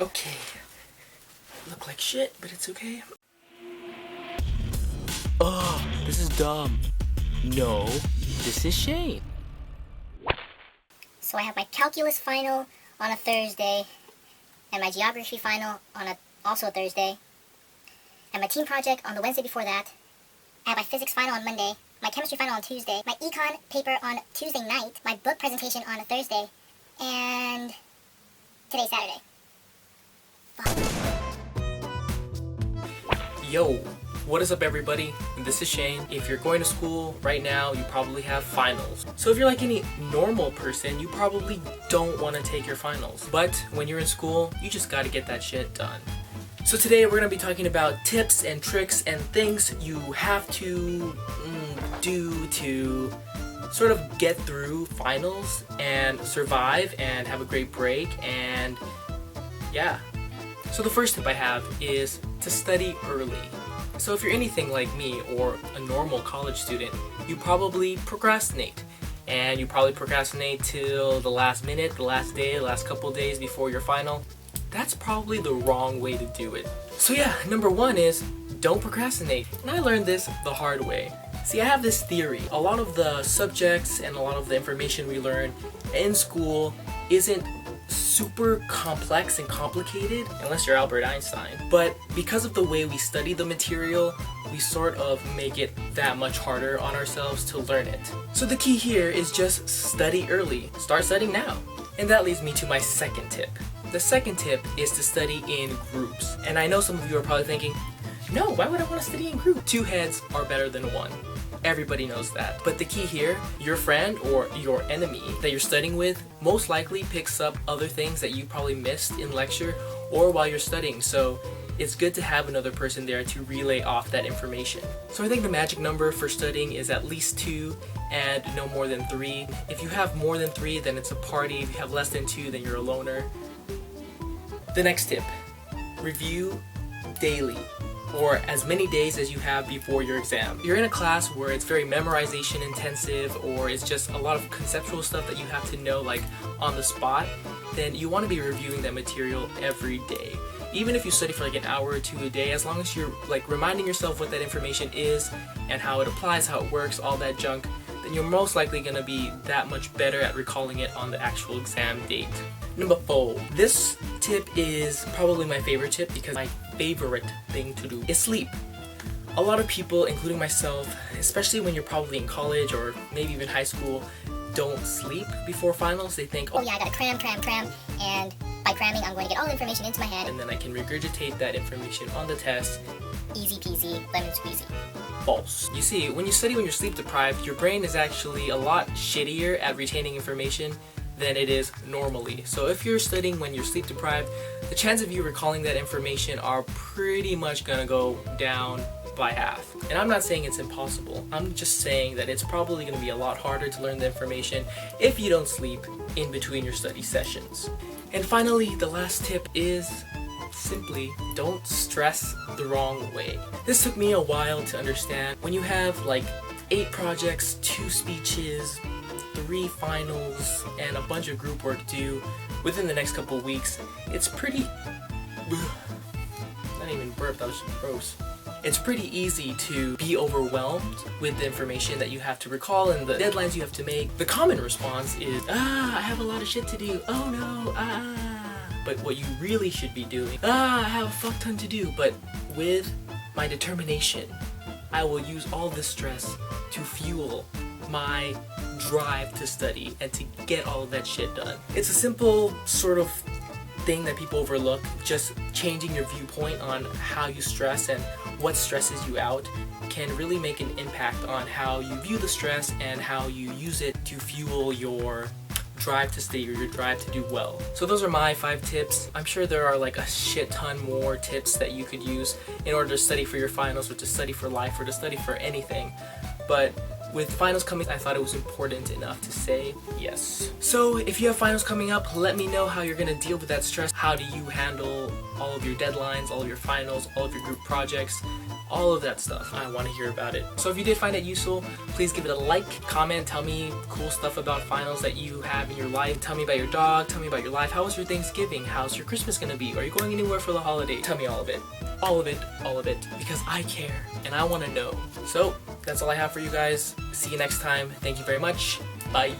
Okay. Look like shit, but it's okay. Oh, this is dumb. No, this is Shane. So I have my calculus final on a Thursday, and my geography final on also a Thursday, and my team project on the Wednesday before that. I have my physics final on Monday, my chemistry final on Tuesday, my econ paper on Tuesday night, my book presentation on a Thursday, and today's Saturday. Yo, what is up everybody? This is Shane. If you're going to school right now, you probably have finals. So if you're like any normal person, you probably don't want to take your finals. But when you're in school, you just gotta get that shit done. So today we're gonna be talking about tips and tricks and things you have to do to sort of get through finals and survive and have a great break, and yeah. So the first tip I have is to study early. So if you're anything like me or a normal college student, you probably procrastinate. And you probably procrastinate till the last minute, the last day, the last couple days before your final. That's probably the wrong way to do it. So yeah, number one is don't procrastinate. And I learned this the hard way. See, I have this theory. A lot of the subjects and a lot of the information we learn in school isn't super complex and complicated, unless you're Albert Einstein. But because of the way we study the material, we sort of make it that much harder on ourselves to learn it. So the key here is just study early. Start studying now. And that leads me to my second tip. The second tip is to study in groups. And I know some of you are probably thinking, no, why would I want to study in groups? Two heads are better than one. Everybody knows that. But the key here, your friend or your enemy that you're studying with most likely picks up other things that you probably missed in lecture or while you're studying. So it's good to have another person there to relay off that information. So I think the magic number for studying is at least 2 and no more than 3. If you have more than 3, then it's a party. If you have less than 2, then you're a loner. The next tip, review daily, or as many days as you have before your exam. You're in a class where it's very memorization intensive, or it's just a lot of conceptual stuff that you have to know like on the spot, then you want to be reviewing that material every day. Even if you study for like an hour or 2 a day, as long as you're like reminding yourself what that information is and how it applies, how it works, all that junk, then you're most likely going to be that much better at recalling it on the actual exam date. Number 4. This tip is probably my favorite tip because my favorite thing to do is sleep. A lot of people, including myself, especially when you're probably in college or maybe even high school, don't sleep before finals. They think, Oh yeah, I gotta cram, and by cramming I'm going to get all the information into my head. and then I can regurgitate that information on the test. Easy peasy, lemon squeezy. False. You see, when you study when you're sleep deprived, your brain is actually a lot shittier at retaining information than it is normally. So if you're studying when you're sleep deprived, the chance of you recalling that information are pretty much gonna go down by half. And I'm not saying it's impossible. I'm just saying that it's probably gonna be a lot harder to learn the information if you don't sleep in between your study sessions. And finally, the last tip is simply don't stress the wrong way. This took me a while to understand. When you have like 8 projects, 2 speeches, 3 finals, and a bunch of group work due within the next couple of weeks, it's pretty... not even burp, that was just gross. It's pretty easy to be overwhelmed with the information that you have to recall and the deadlines you have to make. The common response is, I have a lot of shit to do, oh no, But what you really should be doing, I have a fuck ton to do, but with my determination, I will use all this stress to fuel my drive to study and to get all of that shit done. It's a simple sort of thing that people overlook. Just changing your viewpoint on how you stress and what stresses you out can really make an impact on how you view the stress and how you use it to fuel your drive to study or your drive to do well. So those are my 5 tips. I'm sure there are like a shit ton more tips that you could use in order to study for your finals or to study for life or to study for anything. But with finals coming, I thought it was important enough to say yes. So if you have finals coming up, let me know how you're gonna deal with that stress. How do you handle all of your deadlines, all of your finals, all of your group projects? all of that stuff. I want to hear about it. So if you did find it useful, please give it a like, comment, tell me cool stuff about finals that you have in your life. Tell me about your dog, tell me about your life. How was your Thanksgiving? How's your Christmas gonna be? Are you going anywhere for the holiday? Tell me all of it. All of it, all of it, because I care and I want to know. So that's all I have for you guys. See you next time. Thank you very much. Bye.